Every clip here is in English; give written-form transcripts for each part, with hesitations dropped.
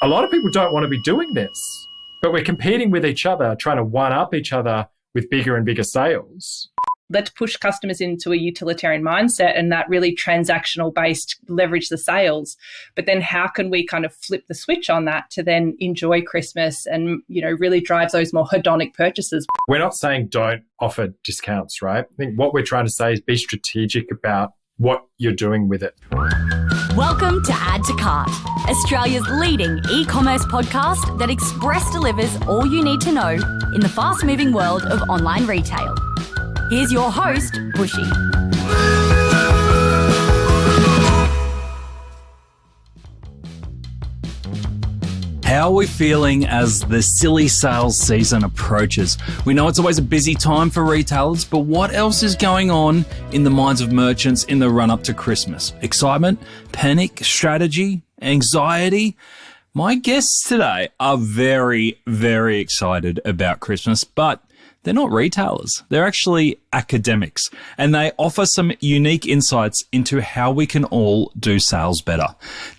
a lot of people don't want to be doing this, but we're competing with each other, trying to one-up each other with bigger and bigger sales. Let's push customers into a utilitarian mindset and that really transactional based leverage the sales. But then how can we kind of flip the switch on that to then enjoy Christmas and, really drive those more hedonic purchases? We're not saying don't offer discounts, right? I think what we're trying to say is be strategic about what you're doing with it. Welcome to Add to Cart, Australia's leading e-commerce podcast that express delivers all you need to know in the fast-moving world of online retail. Here's your host, Bushy. How are we feeling as the silly sales season approaches? We know it's always a busy time for retailers, but what else is going on in the minds of merchants in the run-up to Christmas? Excitement, panic, strategy, anxiety? My guests today are very, very excited about Christmas, but they're not retailers. They're actually academics, and they offer some unique insights into how we can all do sales better.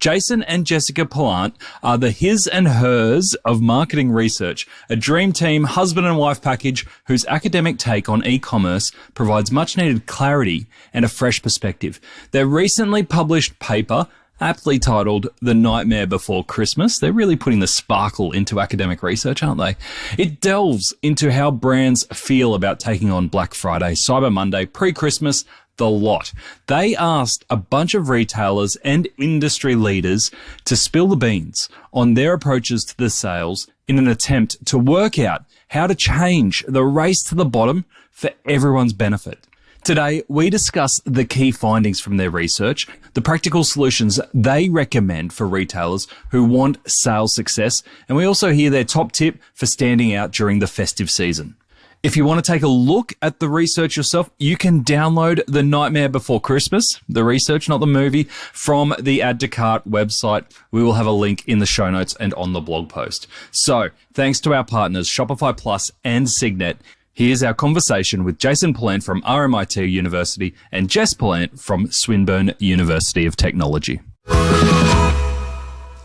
Jason and Jessica Pallant are the his and hers of marketing research, a dream team husband and wife package whose academic take on e-commerce provides much needed clarity and a fresh perspective. Their recently published paper, aptly titled The Nightmare Before Christmas. They're really putting the sparkle into academic research, aren't they? It delves into how brands feel about taking on Black Friday, Cyber Monday, pre-Christmas, the lot. They asked a bunch of retailers and industry leaders to spill the beans on their approaches to the sales in an attempt to work out how to change the race to the bottom for everyone's benefit. Today, we discuss the key findings from their research, the practical solutions they recommend for retailers who want sales success, and we also hear their top tip for standing out during the festive season. If you want to take a look at the research yourself, you can download The Nightmare Before Christmas, the research, not the movie, from the Add to Cart website. We will have a link in the show notes and on the blog post. So, thanks to our partners, Shopify Plus and Signet, here's our conversation with Jason Pallant from RMIT University and Jess Pallant from Swinburne University of Technology.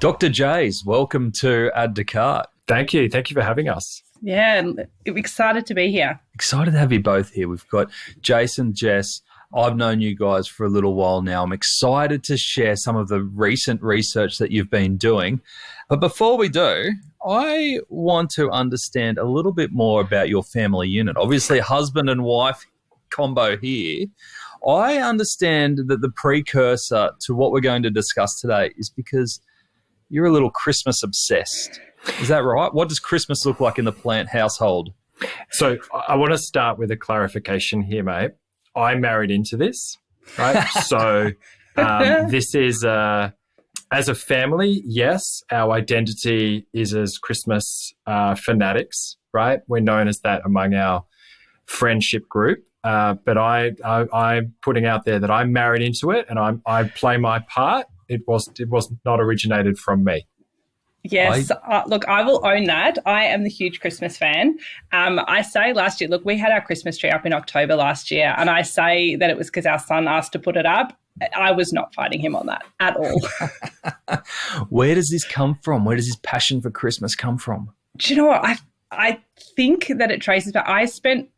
Dr. Jays, welcome to Add to Cart. Thank you. Thank you for having us. Yeah, excited to be here. Excited to have you both here. We've got Jason, Jess. I've known you guys for a little while now. I'm excited to share some of the recent research that you've been doing. But before we do, I want to understand a little bit more about your family unit. Obviously, husband and wife combo here. I understand that the precursor to what we're going to discuss today is because you're a little Christmas obsessed. Is that right? What does Christmas look like in the Pallant household? So I want to start with a clarification here, mate. I married into this, right? So this is, as a family, yes, our identity is as Christmas fanatics, right? We're known as that among our friendship group. But I'm putting out there that I'm married into it and I play my part. It was not originated from me. Yes, look, I will own that. I am the huge Christmas fan. I say last year, look, we had our Christmas tree up in October last year, and I say that it was because our son asked to put it up. I was not fighting him on that at all. Where does this come from? Where does this passion for Christmas come from? Do you know what? I think that it traces back. I spent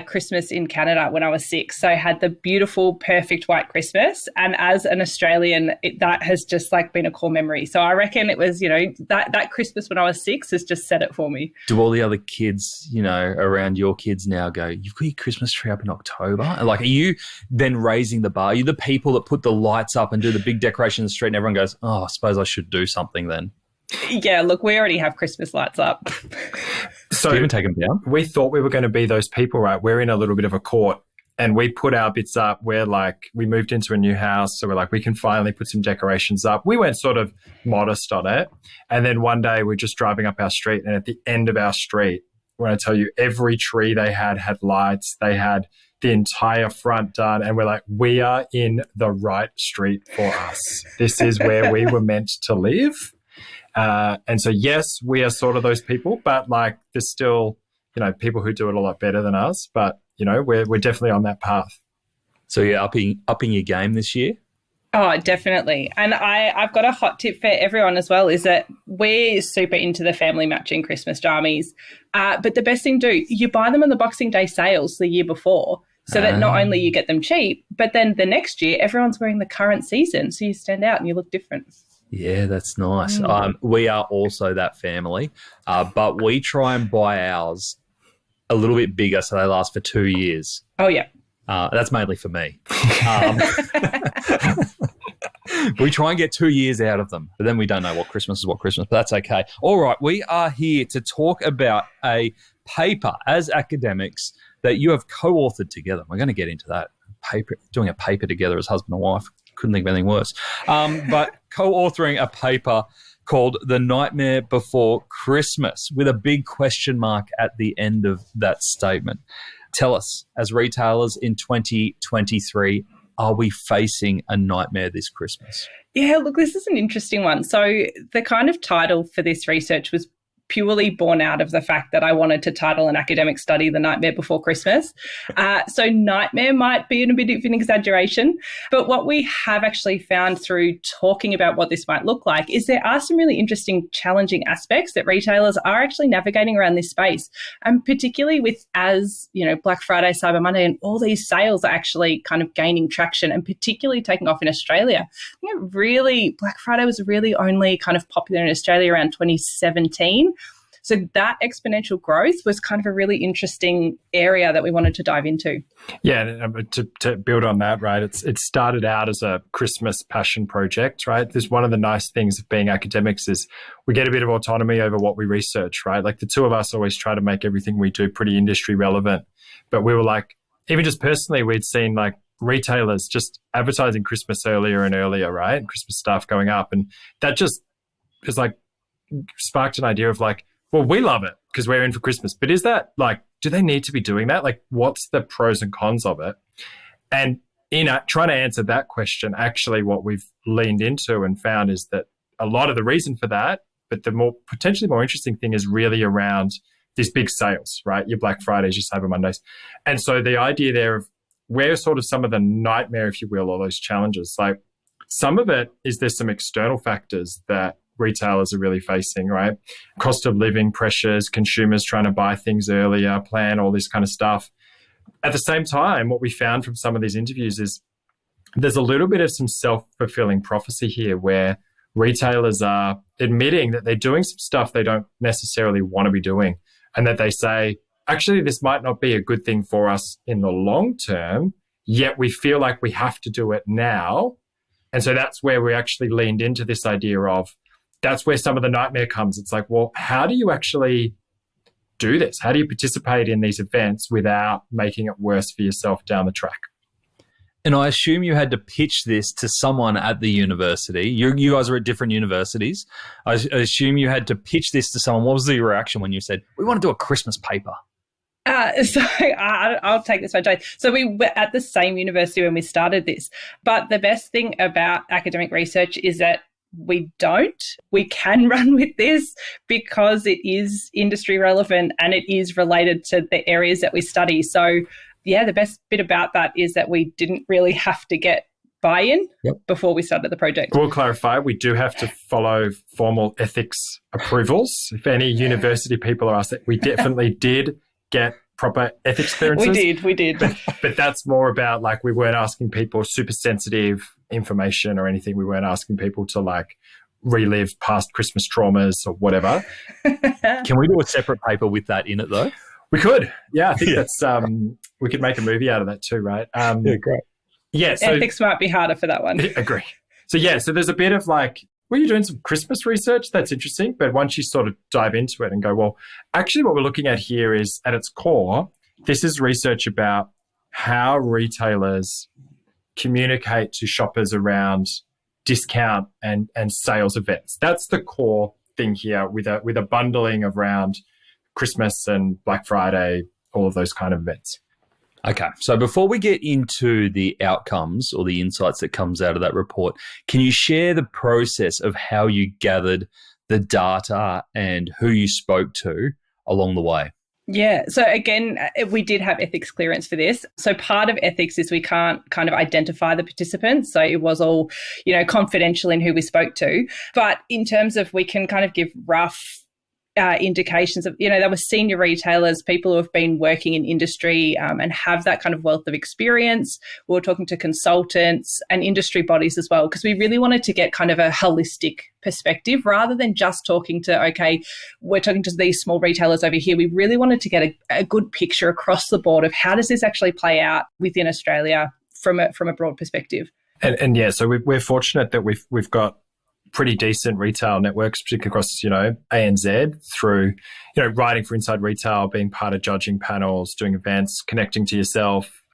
Christmas in Canada when I was 6, so I had the beautiful, perfect white Christmas. And as an Australian, that has just been a core memory. So I reckon it was, that Christmas when I was 6 has just set it for me. Do all the other kids, around your kids now go, you've got your Christmas tree up in October? Are you then raising the bar? Are you the people that put the lights up and do the big decoration in the street and everyone goes, oh, I suppose I should do something then? Yeah, look, we already have Christmas lights up. So do you even take them down? We thought we were going to be those people, right? We're in a little bit of a court and we put our bits up. We're we moved into a new house. So we're we can finally put some decorations up. We went sort of modest on it. And then one day we're just driving up our street. And at the end of our street, when I tell you every tree they had lights, they had the entire front done. And we're we are in the right street for us. This is where we were meant to live. And so, yes, we are sort of those people, but there's still, people who do it a lot better than us. But, we're definitely on that path. So you're upping your game this year? Oh, definitely. And I've got a hot tip for everyone as well, is that we're super into the family matching Christmas jammies. But the best thing to do, you buy them on the Boxing Day sales the year before, so that not only you get them cheap, but then the next year everyone's wearing the current season. So you stand out and you look different. Yeah, that's nice. We are also that family, but we try and buy ours a little bit bigger so they last for 2 years. Oh, yeah. That's mainly for me. We try and get 2 years out of them, but then we don't know what Christmas is what Christmas, but that's okay. All right, we are here to talk about a paper as academics that you have co-authored together. We're going to get into that. Doing a paper together as husband and wife. Couldn't think of anything worse. But co-authoring a paper called The Nightmare Before Christmas with a big question mark at the end of that statement. Tell us, as retailers in 2023, are we facing a nightmare this Christmas? Yeah, look, this is an interesting one. So the kind of title for this research was purely born out of the fact that I wanted to title an academic study The Nightmare Before Christmas. So nightmare might be a bit of an exaggeration, but what we have actually found through talking about what this might look like is there are some really interesting, challenging aspects that retailers are actually navigating around this space. And particularly with, as you know, Black Friday, Cyber Monday, and all these sales are actually kind of gaining traction and particularly taking off in Australia. Really, Black Friday was really only kind of popular in Australia around 2017. So that exponential growth was kind of a really interesting area that we wanted to dive into. Yeah, to build on that, right, it started out as a Christmas passion project, right? This one of the nice things of being academics is we get a bit of autonomy over what we research, right? Like the two of us always try to make everything we do pretty industry relevant. But we were like, even just personally, we'd seen like retailers just advertising Christmas earlier and earlier, right? And Christmas stuff going up. And that just is like sparked an idea of like, well, we love it because we're in for Christmas. But is that like, do they need to be doing that? Like, what's the pros and cons of it? And in trying to answer that question, actually what we've leaned into and found is that a lot of the reason for that, but the potentially more interesting thing is really around these big sales, right? Your Black Fridays, your Cyber Mondays. And so the idea there of where sort of some of the nightmare, if you will, or those challenges, like some of it is there's some external factors that retailers are really facing, right? Cost of living pressures, consumers trying to buy things earlier, plan all this kind of stuff. At the same time, what we found from some of these interviews is there's a little bit of some self-fulfilling prophecy here where retailers are admitting that they're doing some stuff they don't necessarily want to be doing and that they say, actually, this might not be a good thing for us in the long term, yet we feel like we have to do it now. And so that's where we actually leaned into this idea of that's where some of the nightmare comes. It's like, well, how do you actually do this? How do you participate in these events without making it worse for yourself down the track? And I assume you had to pitch this to someone at the university. You guys are at different universities. I assume you had to pitch this to someone. What was the reaction when you said, we want to do a Christmas paper? I'll take this one, Jay. So we were at the same university when we started this. But the best thing about academic research is that we can run with this because it is industry relevant and it is related to the areas that we study. So yeah, the best bit about that is that we didn't really have to get buy-in before we started the project. We'll clarify, we do have to follow formal ethics approvals. If any university people are asked, that we definitely did get proper ethics clearances. We did. But that's more about like we weren't asking people super sensitive information or anything. We weren't asking people to like relive past Christmas traumas or whatever. Can we do a separate paper with that in it though? We could. Yeah, I think that's we could make a movie out of that too, right? Yeah, great. Yeah, so ethics might be harder for that one. Agree. So yeah, so there's a bit of like, well, you're doing some Christmas research, that's interesting. But once you sort of dive into it and go, well, actually what we're looking at here is at its core, this is research about how retailers communicate to shoppers around discount and sales events. That's the core thing here with a bundling around Christmas and Black Friday, all of those kind of events. Okay, so before we get into the outcomes or the insights that comes out of that report, can you share the process of how you gathered the data and who you spoke to along the way? Yeah. So again, we did have ethics clearance for this. So part of ethics is we can't kind of identify the participants. So it was all, confidential in who we spoke to. But in terms of, we can kind of give rough indications of, there were senior retailers, people who have been working in industry and have that kind of wealth of experience. We were talking to consultants and industry bodies as well, because we really wanted to get kind of a holistic perspective rather than just talking to, okay, we're talking to these small retailers over here. We really wanted to get a good picture across the board of how does this actually play out within Australia from a broad perspective. And yeah, so we're fortunate that we've got pretty decent retail networks, particularly across, ANZ, through, writing for Inside Retail, being part of judging panels, doing events, connecting to yourself,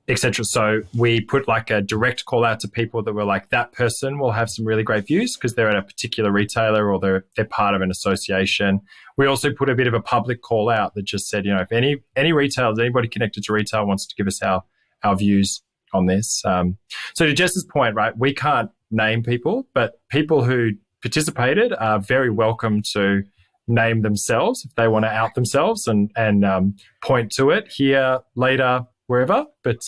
etc. So we put like a direct call out to people that were like, that person will have some really great views because they're at a particular retailer or they're part of an association. We also put a bit of a public call out that just said, if any retailers, anybody connected to retail wants to give us our views on this. So to Jess's point, right, we can't name people, but people who participated are very welcome to name themselves if they want to out themselves and point to it here, later, wherever. But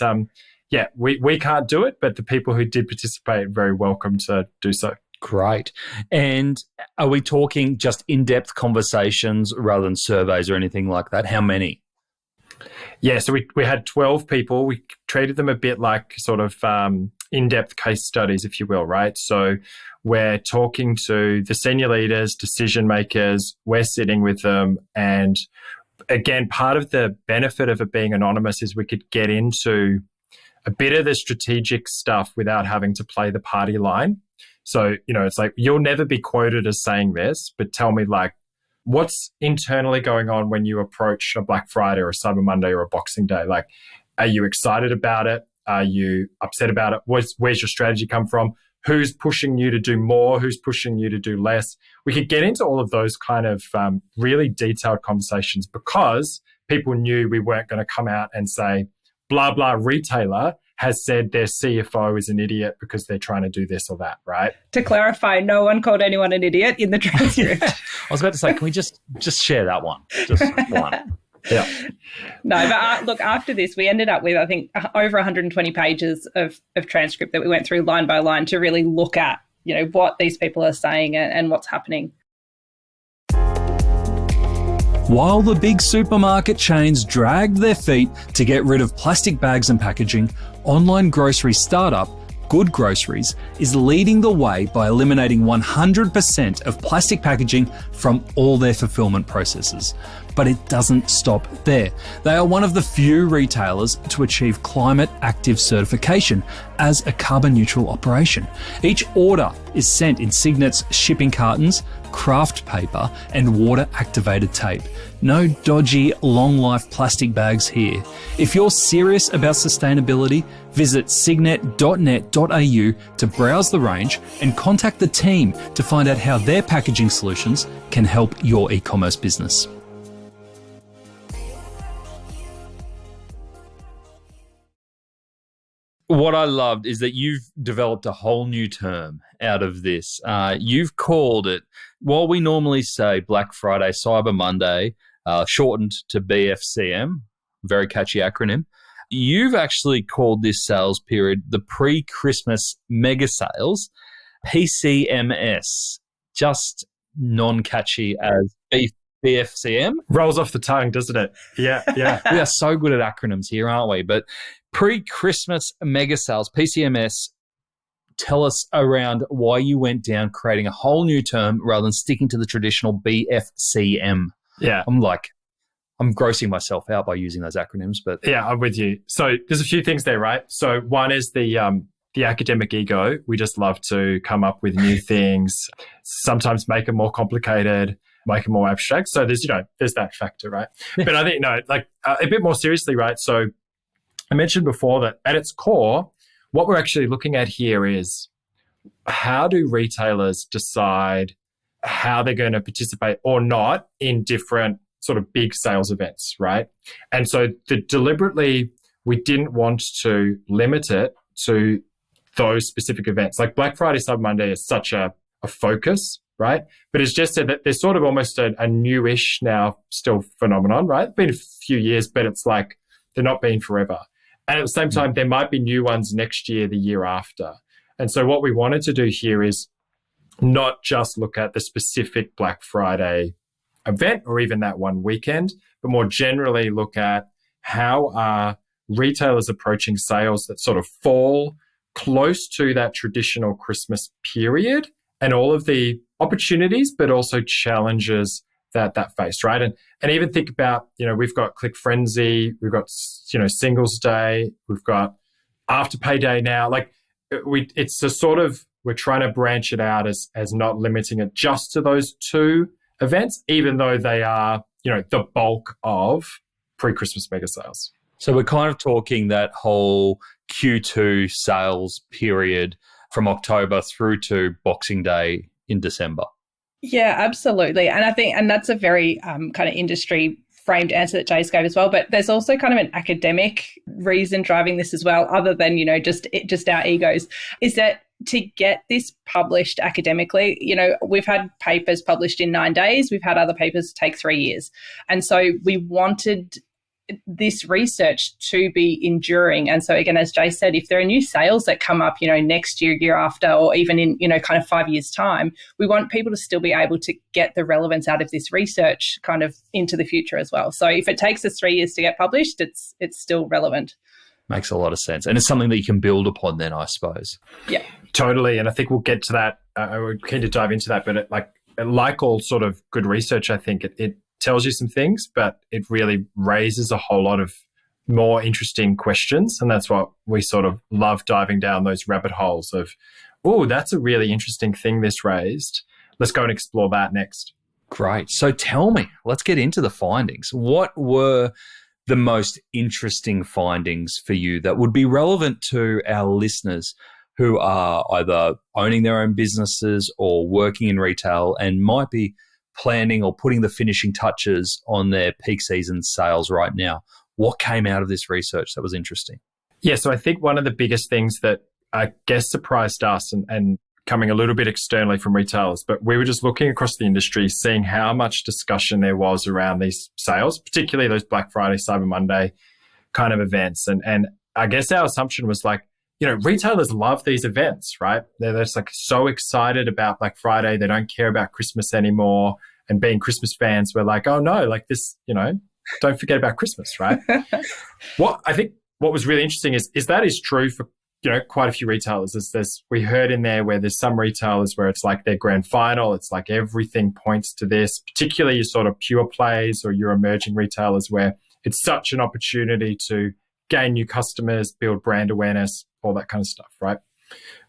we can't do it, but the people who did participate are very welcome to do so. Great. And are we talking just in-depth conversations rather than surveys or anything like that? How many? Yeah, so we had 12 people. We treated them a bit like sort of in-depth case studies, if you will, right? So we're talking to the senior leaders, decision makers, we're sitting with them. And again, part of the benefit of it being anonymous is we could get into a bit of the strategic stuff without having to play the party line. So, it's like, you'll never be quoted as saying this, but tell me like, what's internally going on when you approach a Black Friday or a Cyber Monday or a Boxing Day? Like, are you excited about it? Are you upset about it? Where's your strategy come from? Who's pushing you to do more? Who's pushing you to do less? We could get into all of those kind of really detailed conversations because people knew we weren't going to come out and say, blah, blah, retailer has said their CFO is an idiot because they're trying to do this or that, right? To clarify, no one called anyone an idiot in the transcript. I was about to say, can we just share that one? Just one. Yeah. No, but look, after this, we ended up with, I think, over 120 pages of transcript that we went through line by line to really look at, what these people are saying and what's happening. While the big supermarket chains dragged their feet to get rid of plastic bags and packaging, online grocery startup Good Groceries is leading the way by eliminating 100% of plastic packaging from all their fulfillment processes. But it doesn't stop there. They are one of the few retailers to achieve climate active certification as a carbon neutral operation. Each order is sent in Signet's shipping cartons, craft paper and water activated tape. No dodgy long life plastic bags here. If you're serious about sustainability, visit signet.net.au to browse the range and contact the team to find out how their packaging solutions can help your e-commerce business. What I loved is that you've developed a whole new term out of this. You've called it, while we normally say Black Friday, Cyber Monday, shortened to BFCM, very catchy acronym, you've actually called this sales period the pre-Christmas mega sales, PCMS, just non-catchy as BFCM. Rolls off the tongue, doesn't it? Yeah. We are so good at acronyms here, aren't we? But pre-Christmas mega sales, PCMS, tell us around why you went down creating a whole new term rather than sticking to the traditional BFCM. Yeah. I'm grossing myself out by using those acronyms, but yeah, I'm with you. So there's a few things there, right? So one is the academic ego. We just love to come up with new things, sometimes make them more complicated, make them more abstract. So there's that factor, right? But I think, a bit more seriously, right? So I mentioned before that at its core, what we're actually looking at here is how do retailers decide how they're going to participate or not in different sort of big sales events, right? And so deliberately, we didn't want to limit it to those specific events. Like Black Friday, Cyber Monday is such a focus right? But it's just that there's sort of almost a newish now still phenomenon, right? It's been a few years, but it's like they're not been forever. And at the same time, there might be new ones next year, the year after. And so what we wanted to do here is not just look at the specific Black Friday event or even that one weekend, but more generally look at how are retailers approaching sales that sort of fall close to that traditional Christmas period and all of the opportunities, but also challenges that face, right? And even think about, we've got Click Frenzy, we've got, Singles Day, we've got Afterpay Day now. Like it's a sort of, we're trying to branch it out as not limiting it just to those two events, even though they are, the bulk of pre-Christmas mega sales. So we're kind of talking that whole Q2 sales period from October through to Boxing Day in December. Yeah, absolutely. And I think, and that's a very kind of industry framed answer that Jace gave as well. But there's also kind of an academic reason driving this as well, other than, just our egos, is that to get this published academically, we've had papers published in 9 days. We've had other papers take 3 years. And so we wanted this research to be enduring. And so again, as Jay said, if there are new sales that come up, next year, year after, or even in, kind of 5 years' time, we want people to still be able to get the relevance out of this research kind of into the future as well. So if it takes us 3 years to get published, it's still relevant. Makes a lot of sense. And it's something that you can build upon then, I suppose. Yeah. Totally. And I think we'll get to that. We're keen to dive into that. But like all sort of good research, I think it tells you some things, but it really raises a whole lot of more interesting questions. And that's what we sort of love, diving down those rabbit holes of, oh, that's a really interesting thing this raised. Let's go and explore that next. Great. So tell me, let's get into the findings. What were the most interesting findings for you that would be relevant to our listeners who are either owning their own businesses or working in retail and might be planning or putting the finishing touches on their peak season sales right now? What came out of this research that was interesting? Yeah, so I think one of the biggest things that I guess surprised us and coming a little bit externally from retailers, but we were just looking across the industry, seeing how much discussion there was around these sales, particularly those Black Friday, Cyber Monday kind of events. And I guess our assumption was like, retailers love these events, right? They're just like so excited about Black Friday. They don't care about Christmas anymore. And being Christmas fans, we're like, oh no, like this, don't forget about Christmas, right? What was really interesting is that is true for, quite a few retailers. We heard in there where there's some retailers where it's like their grand final. It's like everything points to this, particularly your sort of pure plays or your emerging retailers where it's such an opportunity to gain new customers, build brand awareness, all that kind of stuff, right?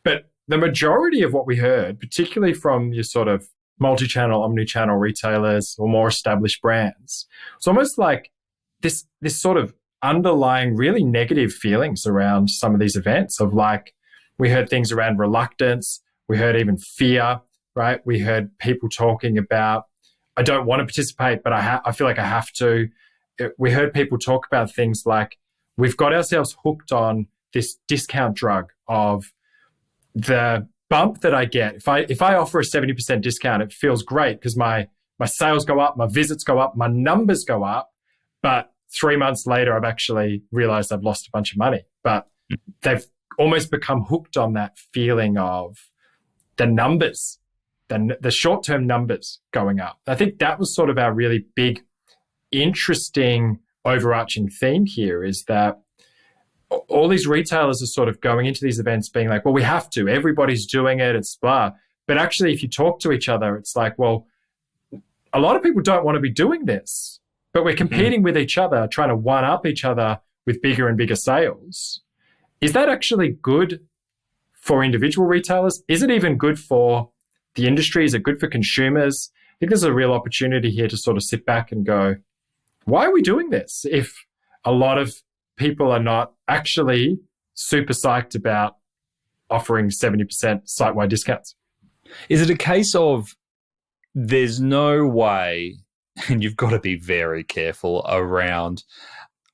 But the majority of what we heard, particularly from your sort of multi-channel, omnichannel retailers or more established brands, it's almost like this sort of underlying really negative feelings around some of these events of like, we heard things around reluctance, we heard even fear, right? We heard people talking about, I don't want to participate, but I feel like I have to. We heard people talk about things like, we've got ourselves hooked on this discount drug of the bump that I get. If I offer a 70% discount, it feels great because my sales go up, my visits go up, my numbers go up. But 3 months later, I've actually realized I've lost a bunch of money. But they've almost become hooked on that feeling of the numbers, the short-term numbers going up. I think that was sort of our really big, interesting, overarching theme here is that all these retailers are sort of going into these events being like, well, we have to. Everybody's doing it. It's blah. But actually, if you talk to each other, it's like, well, a lot of people don't want to be doing this, but we're competing with each other, trying to one-up each other with bigger and bigger sales. Is that actually good for individual retailers? Is it even good for the industry? Is it good for consumers? I think there's a real opportunity here to sort of sit back and go, why are we doing this if a lot of people are not actually super psyched about offering 70% site-wide discounts? Is it a case of there's no way, and you've got to be very careful around,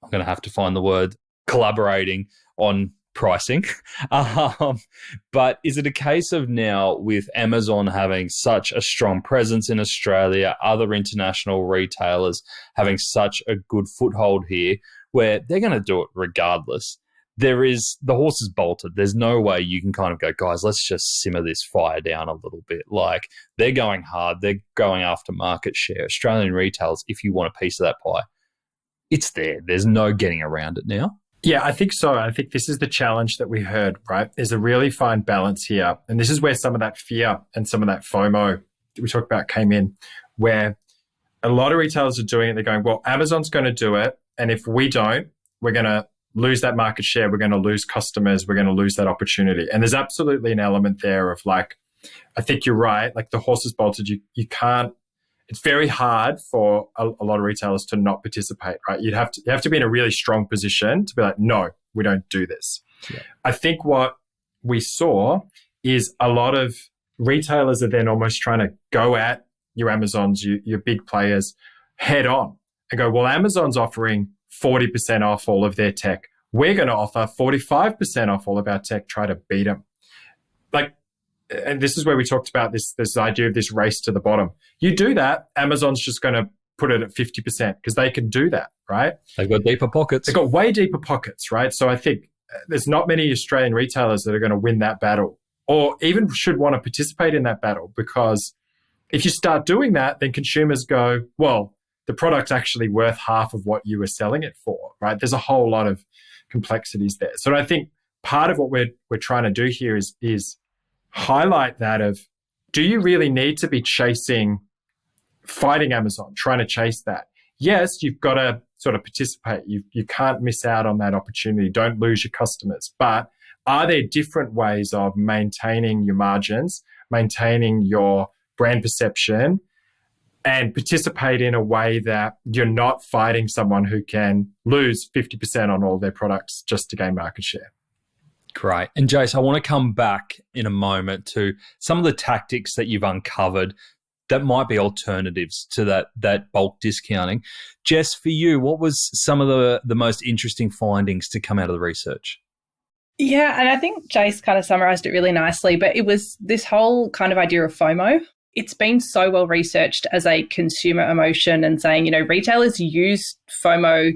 I'm going to have to find the word, collaborating on pricing. But is it a case of now with Amazon having such a strong presence in Australia, other international retailers having such a good foothold here, where they're going to do it regardless? The horse is bolted. There's no way you can kind of go, guys, let's just simmer this fire down a little bit. Like, they're going hard. They're going after market share. Australian retailers, if you want a piece of that pie, it's there. There's no getting around it now. Yeah, I think so. I think this is the challenge that we heard, right? There's a really fine balance here. And this is where some of that fear and some of that FOMO that we talked about came in, where a lot of retailers are doing it. They're going, well, Amazon's going to do it. And if we don't, we're going to lose that market share. We're going to lose customers. We're going to lose that opportunity. And there's absolutely an element there of like, I think you're right. Like, the horse is bolted. You can't, it's very hard for a lot of retailers to not participate, right? You have to be in a really strong position to be like, no, we don't do this. Yeah. I think what we saw is a lot of retailers are then almost trying to go at your Amazons, your big players head on and go, well, Amazon's offering 40% off all of their tech. We're going to offer 45% off all of our tech, try to beat them. Like, and this is where we talked about this idea of this race to the bottom. You do that, Amazon's just going to put it at 50% because they can do that, right? They've got deeper pockets. They've got way deeper pockets, right? So I think there's not many Australian retailers that are going to win that battle or even should want to participate in that battle, because if you start doing that, then consumers go, well, the product's actually worth half of what you were selling it for, right? There's a whole lot of complexities there. So I think part of what we're trying to do here is highlight that of, do you really need to be fighting Amazon, trying to chase that? Yes, you've got to sort of participate. You can't miss out on that opportunity. Don't lose your customers. But are there different ways of maintaining your margins, maintaining your brand perception, and participate in a way that you're not fighting someone who can lose 50% on all their products just to gain market share? Great. And Jace, I want to come back in a moment to some of the tactics that you've uncovered that might be alternatives to that bulk discounting. Jess, for you, what was some of the most interesting findings to come out of the research? Yeah, and I think Jace kind of summarised it really nicely, but it was this whole kind of idea of FOMO. It's been so well researched as a consumer emotion and saying, retailers use FOMO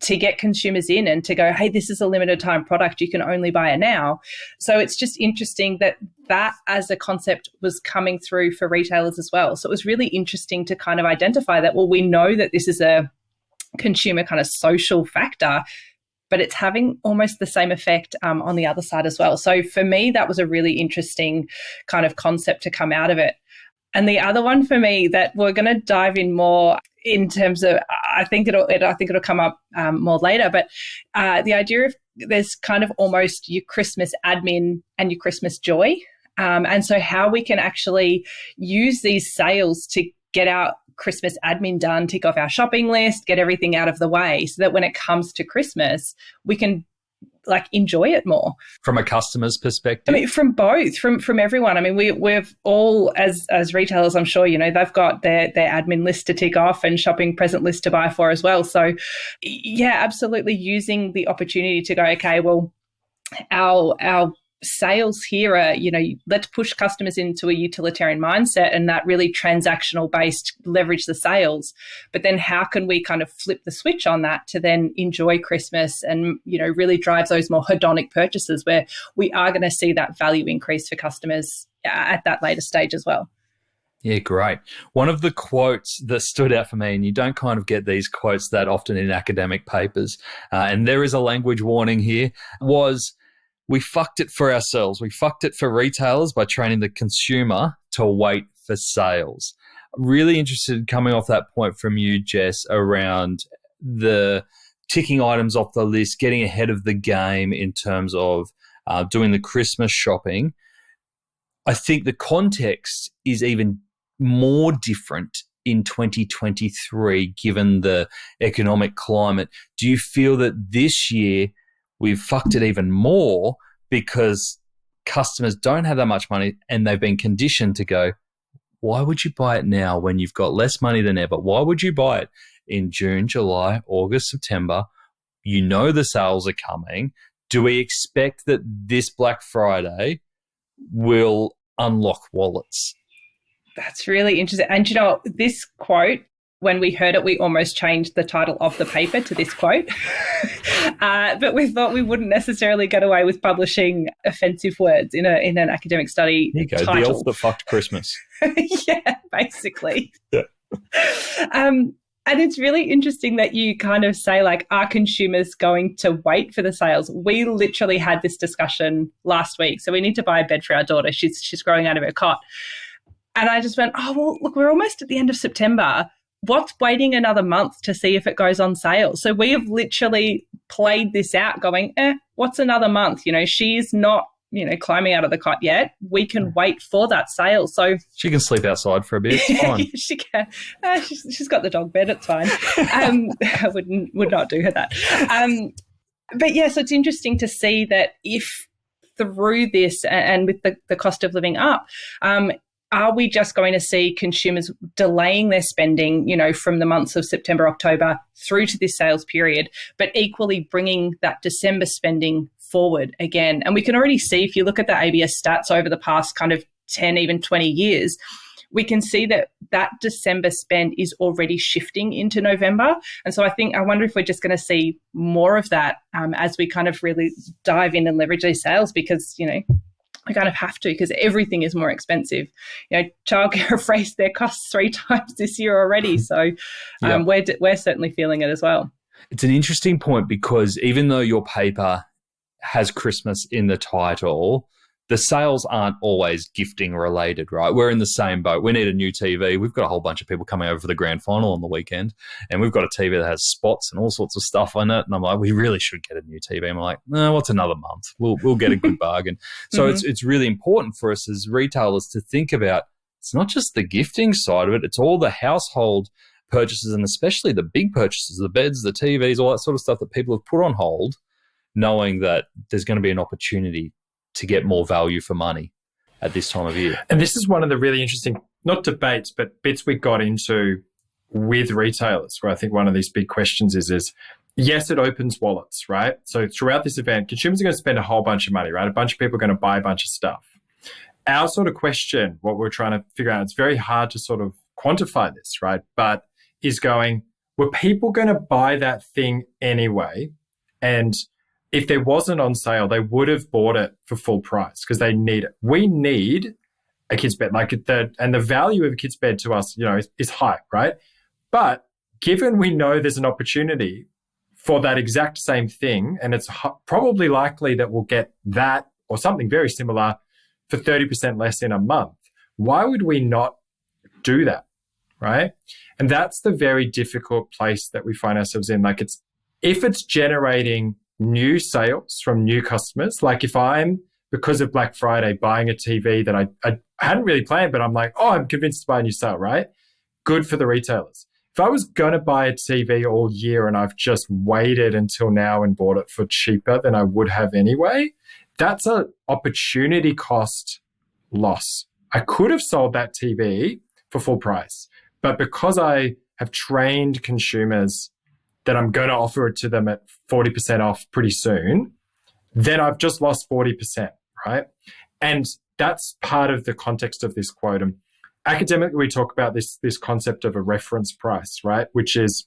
to get consumers in and to go, hey, this is a limited time product. You can only buy it now. So it's just interesting that as a concept was coming through for retailers as well. So it was really interesting to kind of identify that, well, we know that this is a consumer kind of social factor, but it's having almost the same effect on the other side as well. So for me, that was a really interesting kind of concept to come out of it. And the other one for me that we're going to dive in more in terms of, I think it'll come up more later, but the idea of there's kind of almost your Christmas admin and your Christmas joy. And so how we can actually use these sales to get our Christmas admin done, tick off our shopping list, get everything out of the way so that when it comes to Christmas, we can enjoy it more. From a customer's perspective? I mean, from both, from everyone. I mean, we've all, as retailers, I'm sure, they've got their admin list to tick off and shopping present list to buy for as well. So yeah, absolutely using the opportunity to go, okay, well, our sales here are, let's push customers into a utilitarian mindset and that really transactional based leverage the sales. But then how can we kind of flip the switch on that to then enjoy Christmas and, really drive those more hedonic purchases where we are going to see that value increase for customers at that later stage as well. Yeah, great. One of the quotes that stood out for me, and you don't kind of get these quotes that often in academic papers, and there is a language warning here, was, we fucked it for ourselves. We fucked it for retailers by training the consumer to wait for sales. Really interested coming off that point from you, Jess, around the ticking items off the list, getting ahead of the game in terms of doing the Christmas shopping. I think the context is even more different in 2023, given the economic climate. Do you feel that this year we've fucked it even more because customers don't have that much money and they've been conditioned to go, why would you buy it now when you've got less money than ever? Why would you buy it in June, July, August, September? The sales are coming. do we expect that this Black Friday will unlock wallets? That's really interesting. And you know, this quote, when we heard it, we almost changed the title of the paper to this quote. But we thought we wouldn't necessarily get away with publishing offensive words in an academic study. Here you go, title. the elf that fucked Christmas. Yeah, basically. Yeah. And it's really interesting that you kind of say, like, are consumers going to wait for the sales? We literally had this discussion last week. So we need to buy a bed for our daughter. She's growing out of her cot. And I just went, oh, well, look, we're almost at the end of September. What's waiting another month to see if it goes on sale? So we have literally played this out going, what's another month? You know, she's not, you know, climbing out of the cot yet. We can wait for that sale. So she can sleep outside for a bit. It's fine. She can. She's got the dog bed. It's fine. I would not do her that. But yeah, so it's interesting to see that if through this and with the cost of living up, are we just going to see consumers delaying their spending, you know, from the months of September, October through to this sales period, but equally bringing that December spending forward again? And we can already see, if you look at the ABS stats over the past kind of 10, even 20 years, we can see that December spend is already shifting into November. And so I wonder if we're just going to see more of that as we kind of really dive in and leverage these sales, because, you know, I kind of have to, because everything is more expensive. You know, childcare have raised their costs 3 times this year already. So we're certainly feeling it as well. It's an interesting point, because even though your paper has Christmas in the title, the sales aren't always gifting related, right? We're in the same boat. We need a new TV. We've got a whole bunch of people coming over for the grand final on the weekend, and we've got a TV that has spots and all sorts of stuff on it. And I'm like, we really should get a new TV. And I'm like, no, what's another month? We'll get a good bargain. So it's really important for us as retailers to think about, it's not just the gifting side of it, it's all the household purchases, and especially the big purchases, the beds, the TVs, all that sort of stuff that people have put on hold, knowing that there's going to be an opportunity to get more value for money at this time of year. And this is one of the really interesting, not debates, but bits we got into with retailers, where I think one of these big questions is yes, it opens wallets, right? So throughout this event, consumers are going to spend a whole bunch of money, right? A bunch of people are going to buy a bunch of stuff. Our sort of question, what we're trying to figure out, it's very hard to sort of quantify this, right? But is going, were people going to buy that thing anyway? And if there wasn't on sale, they would have bought it for full price because they need it. We need a kid's bed, and the value of a kid's bed to us, you know, is high, right? But given we know there's an opportunity for that exact same thing, and it's probably likely that we'll get that or something very similar for 30% less in a month, why would we not do that, right? And that's the very difficult place that we find ourselves in. Like, if it's generating new sales from new customers, like if I'm, because of Black Friday, buying a TV that I hadn't really planned, but I'm like, oh, I'm convinced to buy a new sale, right? Good for the retailers. If I was going to buy a TV all year and I've just waited until now and bought it for cheaper than I would have anyway, that's an opportunity cost loss. I could have sold that TV for full price, but because I have trained consumers that I'm going to offer it to them at 40% off pretty soon, then I've just lost 40%, right? And that's part of the context of this quote. And academically, we talk about this concept of a reference price, right? Which is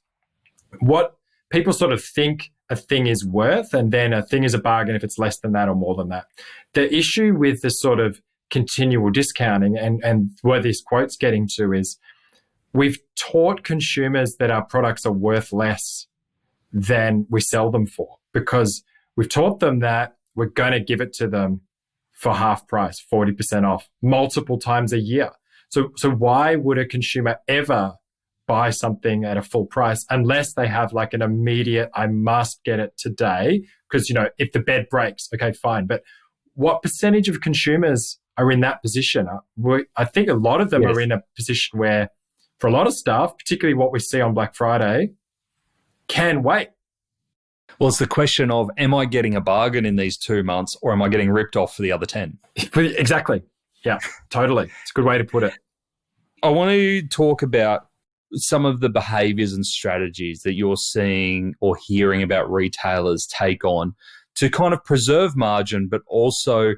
what people sort of think a thing is worth, and then a thing is a bargain if it's less than that or more than that. The issue with this sort of continual discounting and where this quote's getting to is we've taught consumers that our products are worth less than we sell them for, because we've taught them that we're going to give it to them for half price, 40% off, multiple times a year. So why would a consumer ever buy something at a full price unless they have like an immediate, I must get it today? Because, you know, if the bed breaks, okay, fine. But what percentage of consumers are in that position? I think a lot of them are in a position where, for a lot of stuff, particularly what we see on Black Friday, can wait. Well, it's the question of, am I getting a bargain in these 2 months, or am I getting ripped off for the other 10? Exactly. Yeah, totally. It's a good way to put it. I want to talk about some of the behaviours and strategies that you're seeing or hearing about retailers take on to kind of preserve margin, but also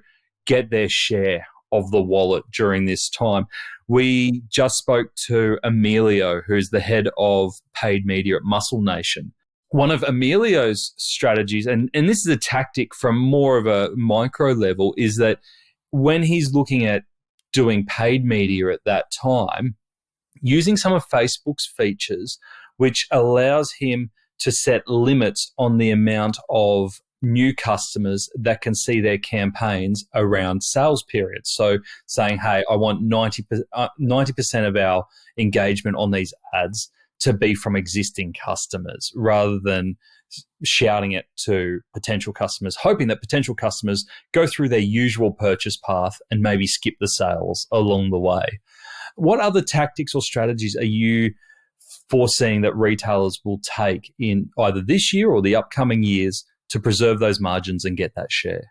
get their share of the wallet during this time. We just spoke to Emilio, who's the head of paid media at Muscle Nation. One of Emilio's strategies, and this is a tactic from more of a micro level, is that when he's looking at doing paid media at that time, using some of Facebook's features, which allows him to set limits on the amount of new customers that can see their campaigns around sales periods. So saying, hey, I want 90% of our engagement on these ads to be from existing customers, rather than shouting it to potential customers, hoping that potential customers go through their usual purchase path and maybe skip the sales along the way. What other tactics or strategies are you foreseeing that retailers will take in either this year or the upcoming years to preserve those margins and get that share?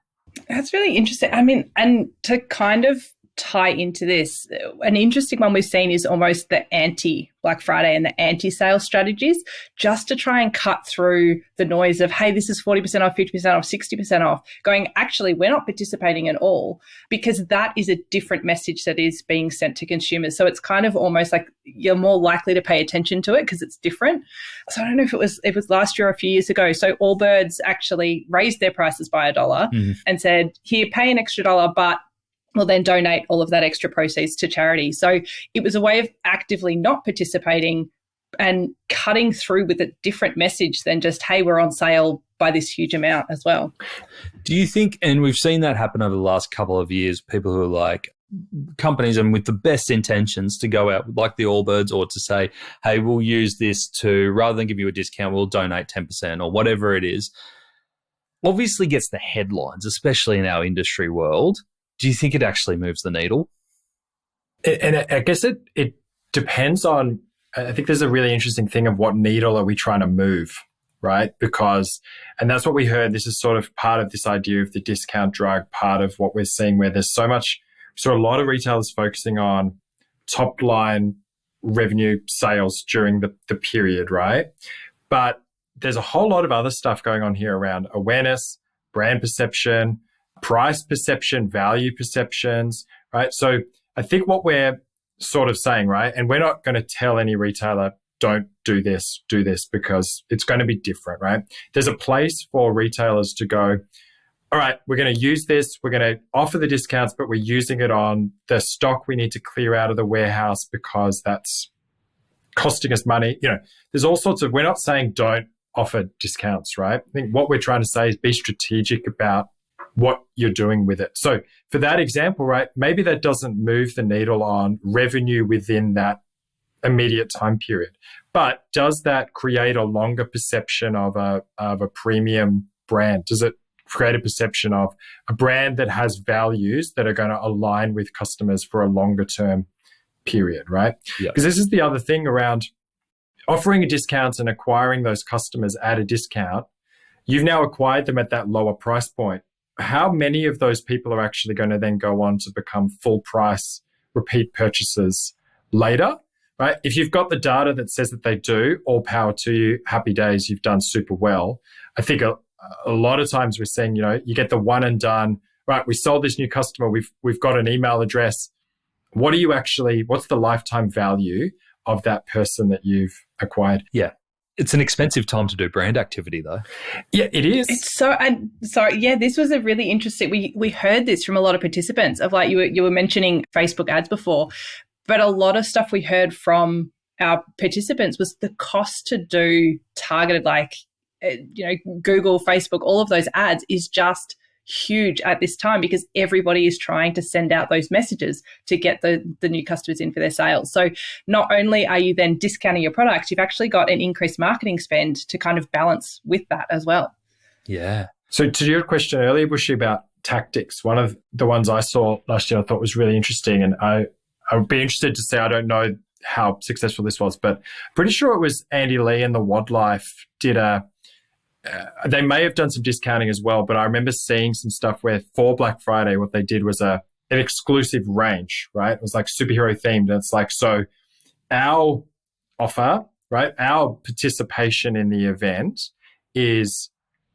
That's really interesting. I mean, and to kind of tie into this, an interesting one we've seen is almost the anti-Black Friday and the anti-sale strategies, just to try and cut through the noise of, hey, this is 40% off, 50% off, 60% off, going, actually, we're not participating at all, because that is a different message that is being sent to consumers. So it's kind of almost like you're more likely to pay attention to it because it's different. So I don't know if it was last year or a few years ago. So Allbirds actually raised their prices by $1 and said, here, pay an extra $1, but will then donate all of that extra proceeds to charity. So it was a way of actively not participating and cutting through with a different message than just, hey, we're on sale by this huge amount as well. Do you think, and we've seen that happen over the last couple of years, people who are like companies and with the best intentions to go out like the Allbirds or to say, hey, we'll use this to, rather than give you a discount, we'll donate 10% or whatever it is, obviously gets the headlines, especially in our industry world. Do you think it actually moves the needle? And I guess it depends on, I think there's a really interesting thing of what needle are we trying to move, right? Because, and that's what we heard, this is sort of part of this idea of the discount drug, part of what we're seeing where there's so much, so a lot of retailers focusing on top line revenue sales during the period, right? But there's a whole lot of other stuff going on here around awareness, brand perception, price perception, value perceptions, right? So I think what we're sort of saying, right, and we're not going to tell any retailer, don't do this, because it's going to be different, right? There's a place for retailers to go, all right, we're going to use this, we're going to offer the discounts, but we're using it on the stock we need to clear out of the warehouse because that's costing us money. You know, there's all sorts of, we're not saying don't offer discounts, right? I think what we're trying to say is be strategic about what you're doing with it. So for that example, right, maybe that doesn't move the needle on revenue within that immediate time period, but does that create a longer perception of a premium brand? Does it create a perception of a brand that has values that are going to align with customers for a longer term period, right? Because this is the other thing around offering a discount and acquiring those customers at a discount. You've now acquired them at that lower price point. How many of those people are actually going to then go on to become full price repeat purchasers later, right? If you've got the data that says that they do, all power to you, happy days, you've done super well. I think a lot of times we're seeing, you know, you get the one and done, right? We sold this new customer, we've got an email address. What's the lifetime value of that person that you've acquired? Yeah. It's an expensive time to do brand activity, though. Yeah, it is. It's this was a really interesting. We heard this from a lot of participants of like you were mentioning Facebook ads before, but a lot of stuff we heard from our participants was the cost to do targeted, like Google, Facebook, all of those ads is just huge at this time because everybody is trying to send out those messages to get the new customers in for their sales. So not only are you then discounting your product, you've actually got an increased marketing spend to kind of balance with that as well. Yeah. So to your question earlier, Bushy, about tactics, one of the ones I saw last year I thought was really interesting, and I would be interested to say, I don't know how successful this was, but pretty sure it was Andy Lee and the Wildlife did they may have done some discounting as well, but I remember seeing some stuff where for Black Friday, what they did was an exclusive range, right? It was like superhero themed. And it's like, so our offer, right? Our participation in the event is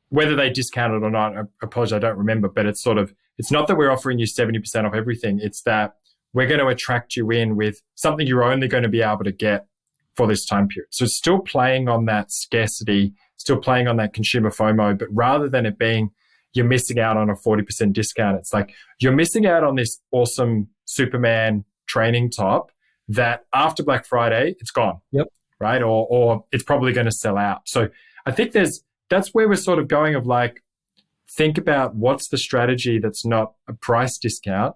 whether they discount it or not, I apologize, I don't remember, but it's not that we're offering you 70% off everything. It's that we're going to attract you in with something you're only going to be able to get for this time period. So it's still playing on that scarcity, still playing on that consumer FOMO, but rather than it being you're missing out on a 40% discount, it's like you're missing out on this awesome Superman training top that after Black Friday, it's gone. Yep. Right? Or it's probably going to sell out. So I think that's where we're sort of going of like, think about what's the strategy that's not a price discount,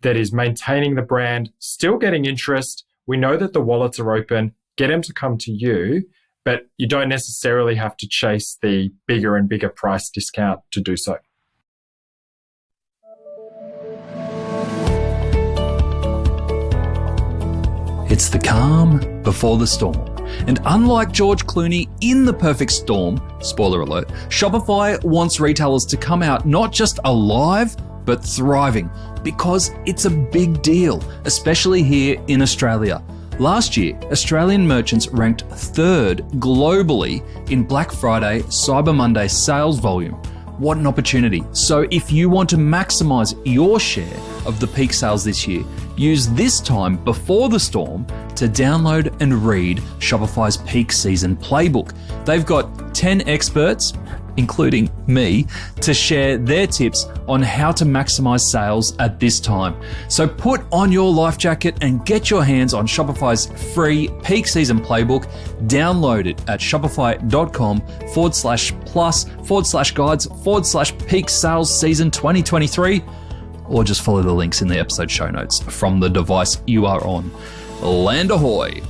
that is maintaining the brand, still getting interest. We know that the wallets are open, get them to come to you, but you don't necessarily have to chase the bigger and bigger price discount to do so. It's the calm before the storm. And unlike George Clooney in The Perfect Storm, spoiler alert, Shopify wants retailers to come out not just alive, but thriving, because it's a big deal, especially here in Australia. Last year, Australian merchants ranked third globally in Black Friday, Cyber Monday sales volume. What an opportunity. So if you want to maximize your share of the peak sales this year, use this time before the storm to download and read Shopify's peak season playbook. They've got 10 experts, including me, to share their tips on how to maximize sales at this time. So put on your life jacket and get your hands on Shopify's free peak season playbook. Download it at shopify.com/plus/guides/peak sales season 2023, or just follow the links in the episode show notes from the device you are on. Land ahoy!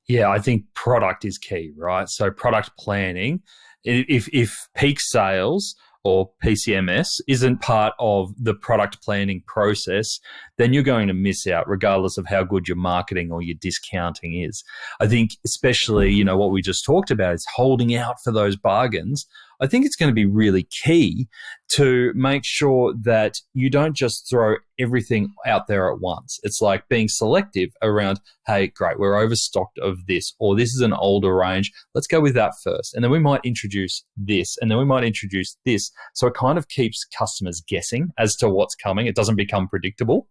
Yeah, I think product is key, right? So product planning, if peak sales or PCMS isn't part of the product planning process, then you're going to miss out regardless of how good your marketing or your discounting is. I think especially, what we just talked about is holding out for those bargains. I think it's going to be really key to make sure that you don't just throw everything out there at once. It's like being selective around, hey, great, we're overstocked of this, or this is an older range. Let's go with that first. And then we might introduce this, and then we might introduce this. So it kind of keeps customers guessing as to what's coming. It doesn't become predictable.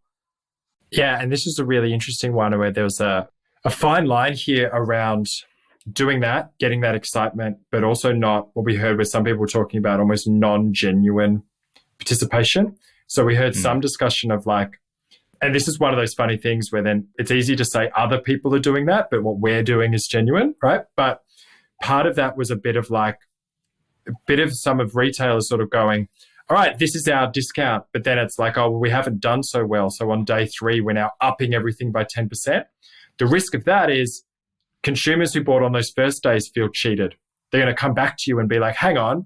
Yeah, and this is a really interesting one where there was a fine line here around doing that, getting that excitement, but also not what we heard with some people talking about almost non-genuine participation. So we heard some discussion of like, and this is one of those funny things where then it's easy to say other people are doing that, but what we're doing is genuine, right? But part of that was a bit of some of retailers sort of going, all right, this is our discount. But then it's like, oh, well, we haven't done so well. So on day 3, we're now upping everything by 10%. The risk of that is consumers who bought on those first days feel cheated. They're going to come back to you and be like, hang on,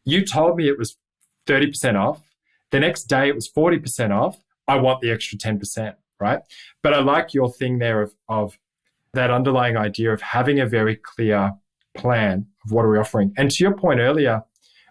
you told me it was 30% off. The next day it was 40% off. I want the extra 10%, right? But I like your thing there of that underlying idea of having a very clear plan of what are we offering. And to your point earlier,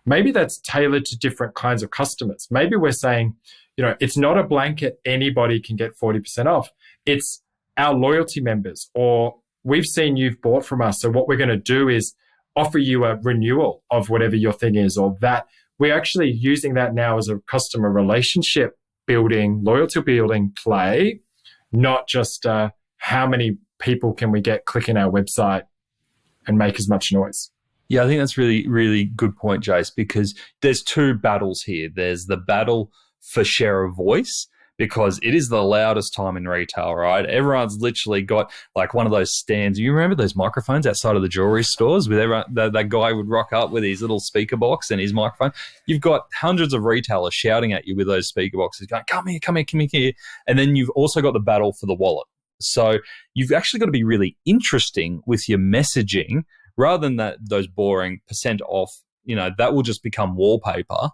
maybe that's tailored to different kinds of customers. Maybe we're saying, it's not a blanket, anybody can get 40% off. It's our loyalty members, or we've seen you've bought from us. So what we're going to do is offer you a renewal of whatever your thing is, or that we're actually using that now as a customer relationship building, loyalty building play, not just how many people can we get clicking our website and make as much noise. Yeah, I think that's really, really good point, Jace, because there's 2 battles here. There's the battle for share of voice, because it is the loudest time in retail, right? Everyone's literally got like one of those stands. You remember those microphones outside of the jewelry stores with everyone, that guy would rock up with his little speaker box and his microphone? You've got hundreds of retailers shouting at you with those speaker boxes going, come here, come here, come here. And then you've also got the battle for the wallet. So you've actually got to be really interesting with your messaging rather than those boring % off, that will just become wallpaper.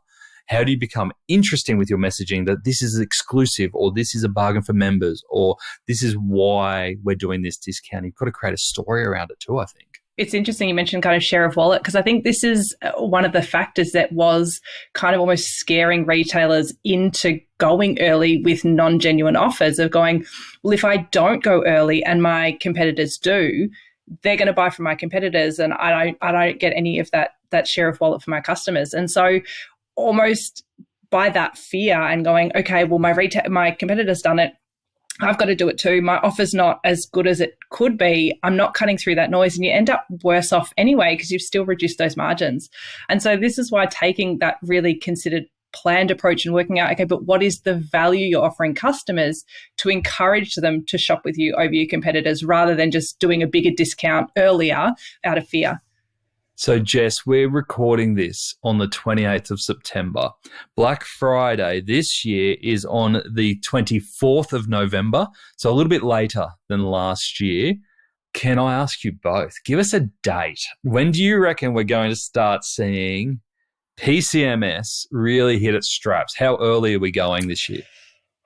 How do you become interesting with your messaging that this is exclusive, or this is a bargain for members, or this is why we're doing this discount? You've got to create a story around it too, I think. It's interesting you mentioned kind of share of wallet, because I think this is one of the factors that was kind of almost scaring retailers into going early with non-genuine offers, of going, well, if I don't go early and my competitors do, they're going to buy from my competitors, and I don't get any of that share of wallet for my customers. And so almost by that fear and going, okay, well, my competitor's done it, I've got to do it too. My offer's not as good as it could be. I'm not cutting through that noise, and you end up worse off anyway because you've still reduced those margins. And so this is why taking that really considered, planned approach and working out, okay, but what is the value you're offering customers to encourage them to shop with you over your competitors rather than just doing a bigger discount earlier out of fear. So, Jess, we're recording this on the 28th of September. Black Friday this year is on the 24th of November, so a little bit later than last year. Can I ask you both, give us a date. When do you reckon we're going to start seeing PCMS really hit its straps? How early are we going this year?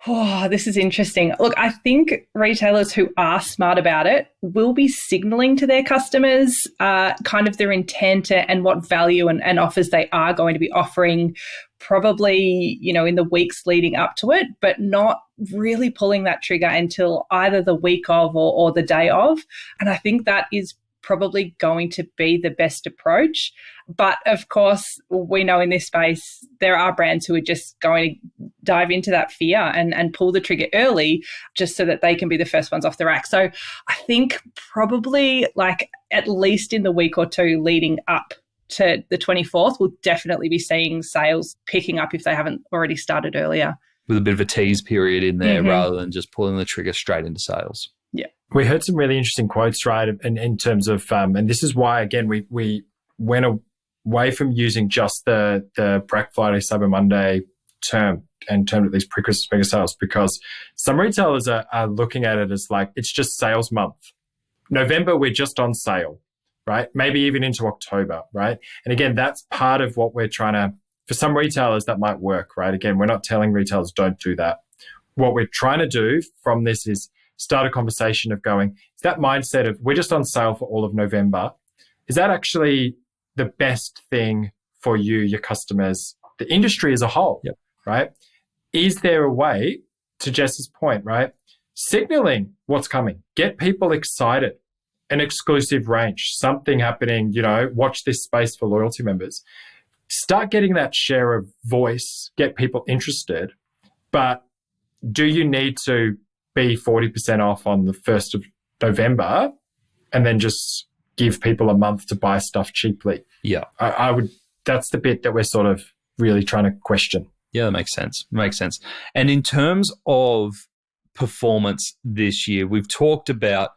Oh, this is interesting. Look, I think retailers who are smart about it will be signaling to their customers kind of their intent and what value and offers they are going to be offering, probably, in the weeks leading up to it, but not really pulling that trigger until either the week of or the day of. And I think that is probably going to be the best approach. But of course, we know in this space, there are brands who are just going to dive into that fear and pull the trigger early just so that they can be the first ones off the rack. So I think probably like at least in the week or two leading up to the 24th, we'll definitely be seeing sales picking up if they haven't already started earlier. With a bit of a tease period in there rather than just pulling the trigger straight into sales. Yeah. We heard some really interesting quotes, right? In terms of, and this is why, again, we went away from using just the Black Friday, Cyber Monday term and termed it these pre-Christmas mega sales, because some retailers are looking at it as like, it's just sales month. November, we're just on sale, right? Maybe even into October, right? And again, that's part of what we're trying to, for some retailers that might work, right? Again, we're not telling retailers don't do that. What we're trying to do from this is start a conversation of going, is that mindset of we're just on sale for all of November, is that actually the best thing for you, your customers, the industry as a whole, right? Is there a way, to Jess's point, right, signaling what's coming, get people excited, an exclusive range, something happening, watch this space for loyalty members. Start getting that share of voice, get people interested, but do you need to be 40% off on the 1st of November and then just give people a month to buy stuff cheaply? Yeah. I would, that's the bit that we're sort of really trying to question. Yeah, that makes sense. And in terms of performance this year, we've talked about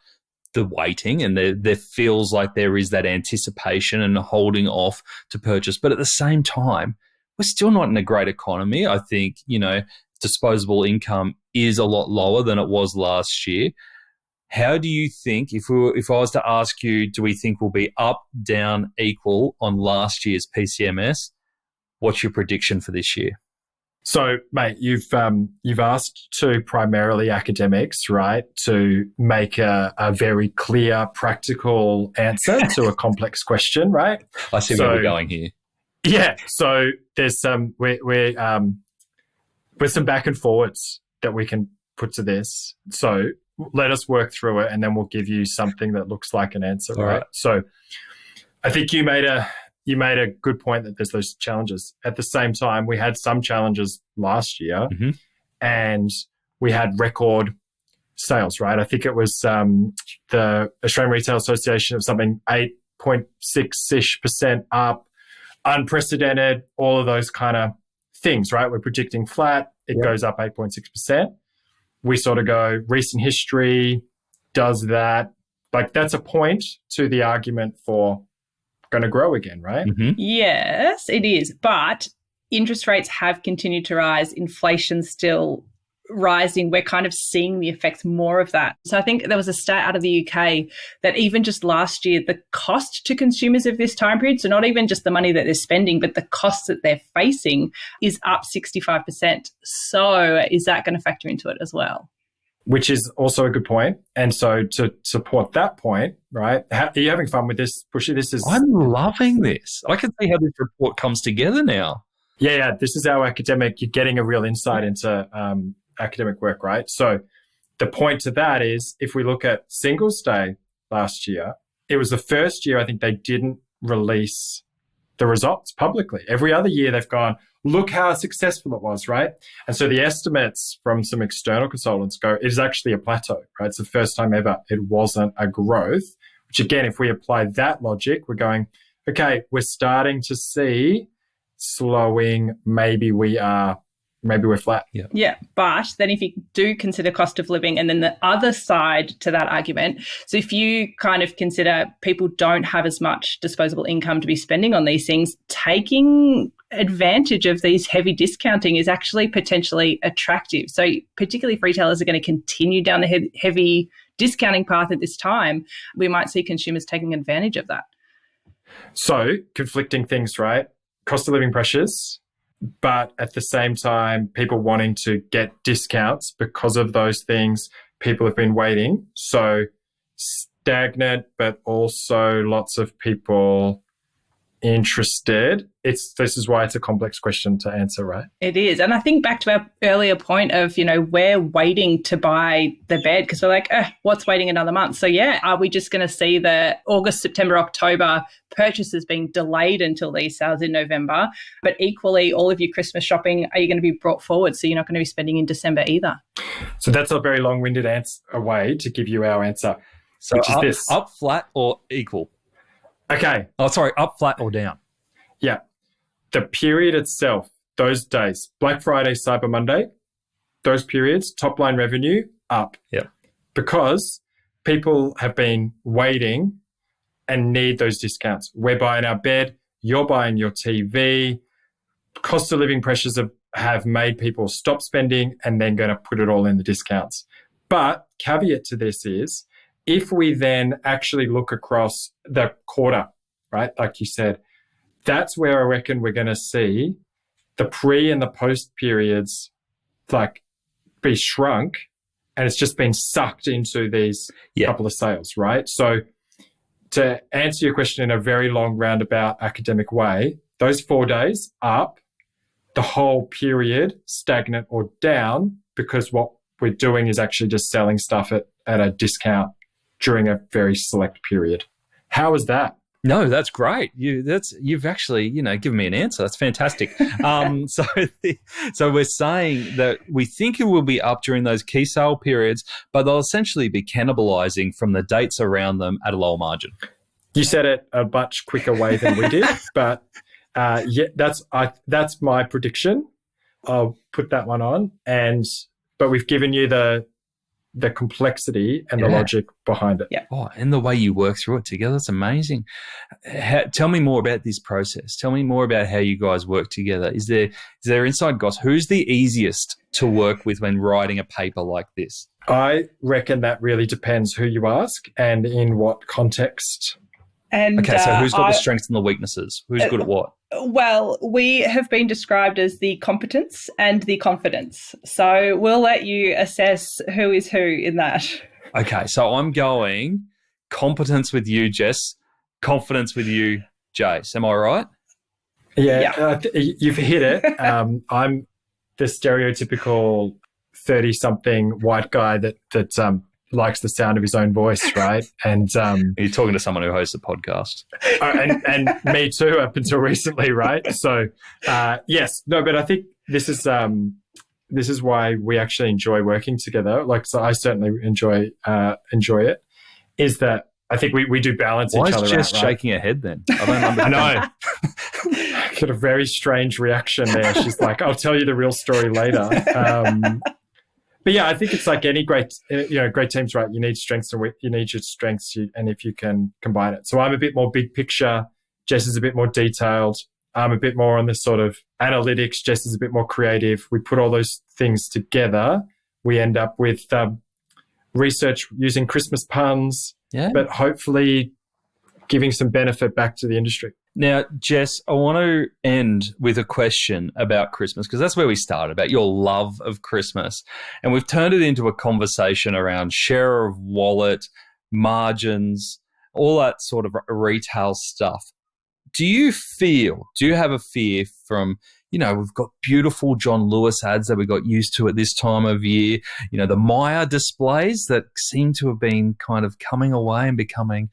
the waiting, and there feels like there is that anticipation and holding off to purchase. But at the same time, we're still not in a great economy. I think, disposable income is a lot lower than it was last year. How do you think, if I was to ask you, do we think we'll be up, down, equal on last year's PCMS? What's your prediction for this year? So, mate, you've asked to primarily academics, right, to make a very clear, practical answer to a complex question, right? I see where we're going here. Yeah. So there's some with some back and forwards that we can put to this. So let us work through it, and then we'll give you something that looks like an answer, right? So I think you made a good point that there's those challenges. At the same time, we had some challenges last year, and we had record sales, right? I think it was the Australian Retail Association of something 8.6-ish% up, unprecedented, all of those kind of things, right? We're predicting flat. It goes up 8.6%. We sort of go, recent history does that. Like, that's a point to the argument for going to grow again, right? Yes, it is. But interest rates have continued to rise. Inflation's still rising. We're kind of seeing the effects more of that. So I think there was a stat out of the UK that even just last year, the cost to consumers of this time period, so not even just the money that they're spending, but the costs that they're facing, is up 65%. So is that going to factor into it as well? Which is also a good point. And so to support that point, right, are you having fun with this, Bushy? I'm loving this. I can see how this report comes together now. Yeah. This is our academic. You're getting a real insight into academic work, right? So the point to that is, if we look at Singles Day last year, it was the first year I think they didn't release the results publicly. Every other year they've gone, look how successful it was, right? And so the estimates from some external consultants go, it is actually a plateau, right? It's the first time ever it wasn't a growth, which again, if we apply that logic, we're going, okay, we're starting to see slowing. Maybe we're flat. Yeah. But then if you do consider cost of living and then the other side to that argument, so if you kind of consider people don't have as much disposable income to be spending on these things, taking advantage of these heavy discounting is actually potentially attractive. So particularly if retailers are going to continue down the heavy discounting path at this time, we might see consumers taking advantage of that. So conflicting things, right? Cost of living pressures, but at the same time, people wanting to get discounts because of those things. People have been waiting. So stagnant, but also lots of people interested. This is why it's a complex question to answer, right? It is. And I think back to our earlier point of, we're waiting to buy the bed because we're like, what's waiting another month? So yeah, are we just going to see the August, September, October purchases being delayed until these sales in November? But equally, all of your Christmas shopping, are you going to be brought forward? So you're not going to be spending in December either. So that's a very long-winded way to give you our answer, so which is this. Up, flat, or equal? Okay. Oh, sorry, up, flat, or down? Yeah. The period itself, those days, Black Friday, Cyber Monday, those periods, top line revenue up. Yeah. Because people have been waiting and need those discounts. We're buying our bed, you're buying your TV. Cost of living pressures have made people stop spending and then going to put it all in the discounts. But caveat to this is, if we then actually look across the quarter, right, like you said, that's where I reckon we're going to see the pre and the post periods be shrunk, and it's just been sucked into these couple of sales, right? So to answer your question in a very long roundabout academic way, those 4 days up, the whole period stagnant or down, because what we're doing is actually just selling stuff at a discount during a very select period. How is that? No, that's great. You've actually, given me an answer. That's fantastic. So we're saying that we think it will be up during those key sale periods, but they'll essentially be cannibalizing from the dates around them at a lower margin. You said it a much quicker way than we did, but that's my prediction. I'll put that one on, but we've given you the complexity and the logic behind it. Yeah. Oh, and the way you work through it together, it's amazing. Tell me more about this process. Tell me more about how you guys work together. Is there inside gossip? Who's the easiest to work with when writing a paper like this? I reckon that really depends who you ask and in what context. And okay, so who's got the strengths and the weaknesses? Who's good at what? Well, we have been described as the competence and the confidence. So we'll let you assess who is who in that. Okay, so I'm going competence with you, Jess, confidence with you, Jace. Am I right? Yeah. You've hit it. I'm the stereotypical 30-something white guy that likes the sound of his own voice, right? And you're talking to someone who hosts a podcast. and me too, up until recently, right? So yes, no, but I think this is why we actually enjoy working together. So I certainly enjoy it. Is that I think we do balance each other out. Why is Jess shaking her head then? I don't understand. I know. I got a very strange reaction there. She's like, "I'll tell you the real story later." But yeah, I think it's like any great teams, right? You need strengths and you need your strengths, and if you can combine it. So I'm a bit more big picture. Jess is a bit more detailed. I'm a bit more on the sort of analytics. Jess is a bit more creative. We put all those things together. We end up with research using Christmas puns, but hopefully giving some benefit back to the industry. Now, Jess, I want to end with a question about Christmas, because that's where we started, about your love of Christmas. And we've turned it into a conversation around share of wallet, margins, all that sort of retail stuff. Do you have a fear from, we've got beautiful John Lewis ads that we got used to at this time of year, the Maya displays that seem to have been kind of coming away and becoming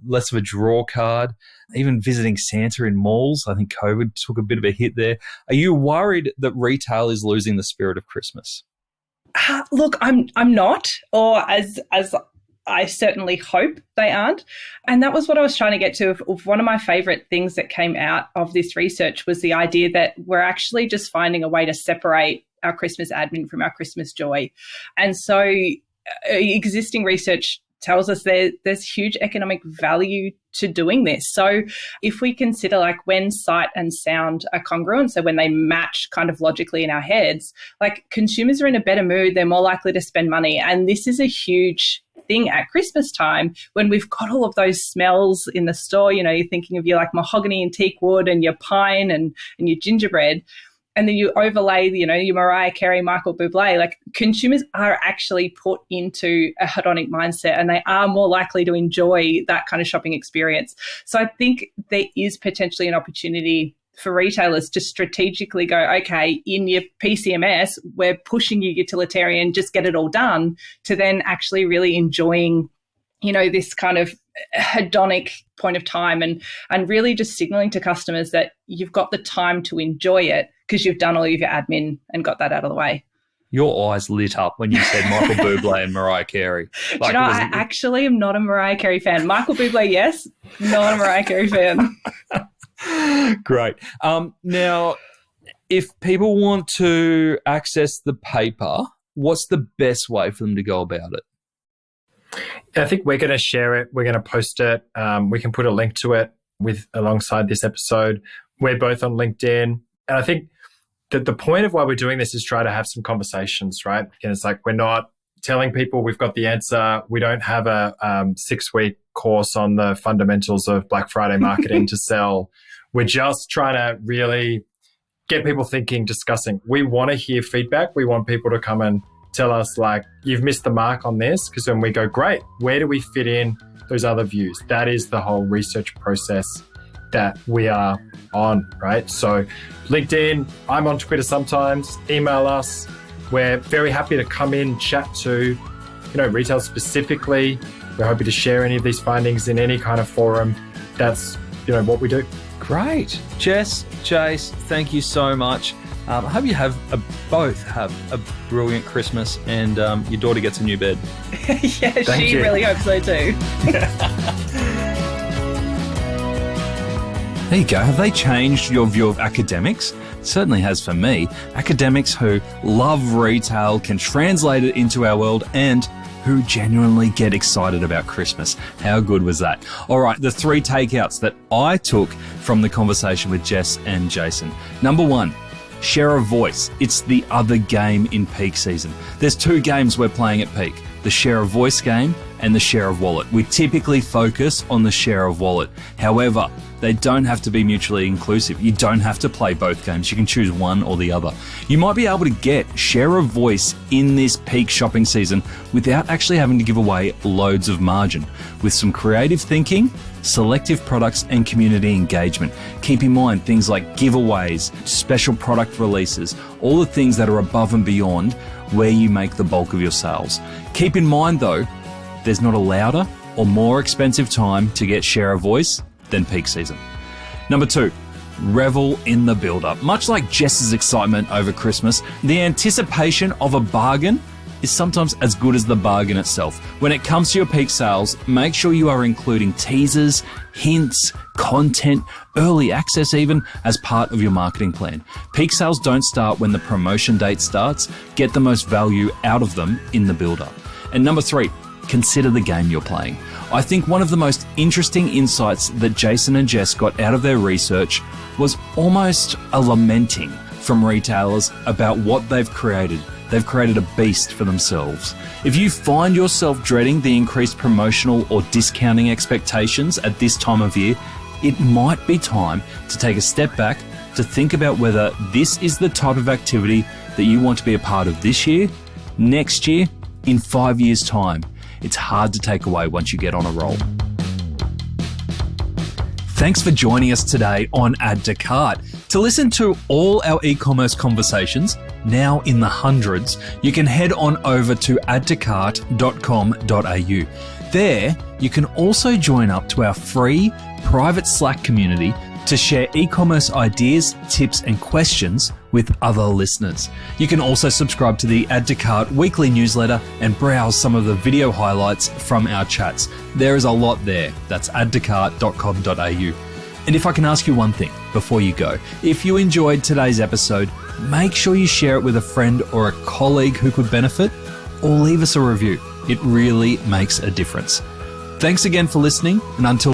less of a draw card, even visiting Santa in malls. I think COVID took a bit of a hit there. Are you worried that retail is losing the spirit of Christmas? Look, I'm not, or as I certainly hope they aren't. And that was what I was trying to get to. One of my favorite things that came out of this research was the idea that we're actually just finding a way to separate our Christmas admin from our Christmas joy. And so existing research tells us there's huge economic value to doing this. So if we consider like when sight and sound are congruent, so when they match kind of logically in our heads, like consumers are in a better mood, they're more likely to spend money. And this is a huge thing at Christmas time when we've got all of those smells in the store. You know, you're thinking of your like mahogany and teak wood and your pine and your gingerbread. And then you overlay, you know, your Mariah Carey, Michael Bublé, like consumers are actually put into a hedonic mindset and they are more likely to enjoy that kind of shopping experience. So I think there is potentially an opportunity for retailers to strategically go, okay, in your PCMS, we're pushing you utilitarian, just get it all done, to then actually really enjoying, you know, this kind of hedonic point of time and really just signaling to customers that you've got the time to enjoy it because you've done all of your admin and got that out of the way. Your eyes lit up when you said Michael Bublé and Mariah Carey. Like, you know, I actually am not a Mariah Carey fan. Michael Bublé, yes, not a Mariah Carey fan. Great. Now, if people want to access the paper, what's the best way for them to go about it? I think we're going to share it. We're going to post it. We can put a link to it alongside this episode. We're both on LinkedIn. And I think that the point of why we're doing this is try to have some conversations, right? And it's like we're not telling people we've got the answer. We don't have a 6-week course on the fundamentals of Black Friday marketing to sell. We're just trying to really get people thinking, discussing. We want to hear feedback. We want people to come and tell us, like, you've missed the mark on this, because then we go, great, where do we fit in those other views? That is the whole research process that we are on, right? So LinkedIn, I'm on Twitter sometimes, email us. We're very happy to come in, chat to, you know, retail specifically. We're happy to share any of these findings in any kind of forum. That's, you know, what we do. Great. Jess, Jace, thank you so much. I hope you both have a brilliant Christmas and your daughter gets a new bed. Yeah, Thank she you. really hopes so too. There you go. Have they changed your view of academics? It certainly has for me. Academics who love retail, can translate it into our world, and who genuinely get excited about Christmas. How good was that? All right, the 3 takeouts that I took from the conversation with Jess and Jason. Number 1, share of voice. It's the other game in peak season. There's 2 games we're playing at peak, the share of voice game and the share of wallet. We typically focus on the share of wallet. However, they don't have to be mutually inclusive. You don't have to play both games. You can choose one or the other. You might be able to get share of voice in this peak shopping season without actually having to give away loads of margin. With some creative thinking, selective products and community engagement. Keep in mind things like giveaways, special product releases, all the things that are above and beyond where you make the bulk of your sales. Keep in mind though, there's not a louder or more expensive time to get share of voice than peak season. Number 2, revel in the build-up. Much like Jess's excitement over Christmas, the anticipation of a bargain is sometimes as good as the bargain itself. When it comes to your peak sales, make sure you are including teasers, hints, content, early access even as part of your marketing plan. Peak sales don't start when the promotion date starts. Get the most value out of them in the build-up. And number 3, consider the game you're playing. I think one of the most interesting insights that Jason and Jess got out of their research was almost a lamenting from retailers about what they've created. They've created a beast for themselves. If you find yourself dreading the increased promotional or discounting expectations at this time of year, it might be time to take a step back to think about whether this is the type of activity that you want to be a part of this year, next year, in 5 years' time. It's hard to take away once you get on a roll. Thanks for joining us today on Add to Cart. To listen to all our e-commerce conversations, now in the hundreds, you can head on over to addtocart.com.au. There, you can also join up to our free private Slack community to share e-commerce ideas, tips, and questions with other listeners. You can also subscribe to the Add to Cart weekly newsletter and browse some of the video highlights from our chats. There is a lot there. That's addtocart.com.au. And if I can ask you one thing before you go, if you enjoyed today's episode, make sure you share it with a friend or a colleague who could benefit, or leave us a review. It really makes a difference. Thanks again for listening, and until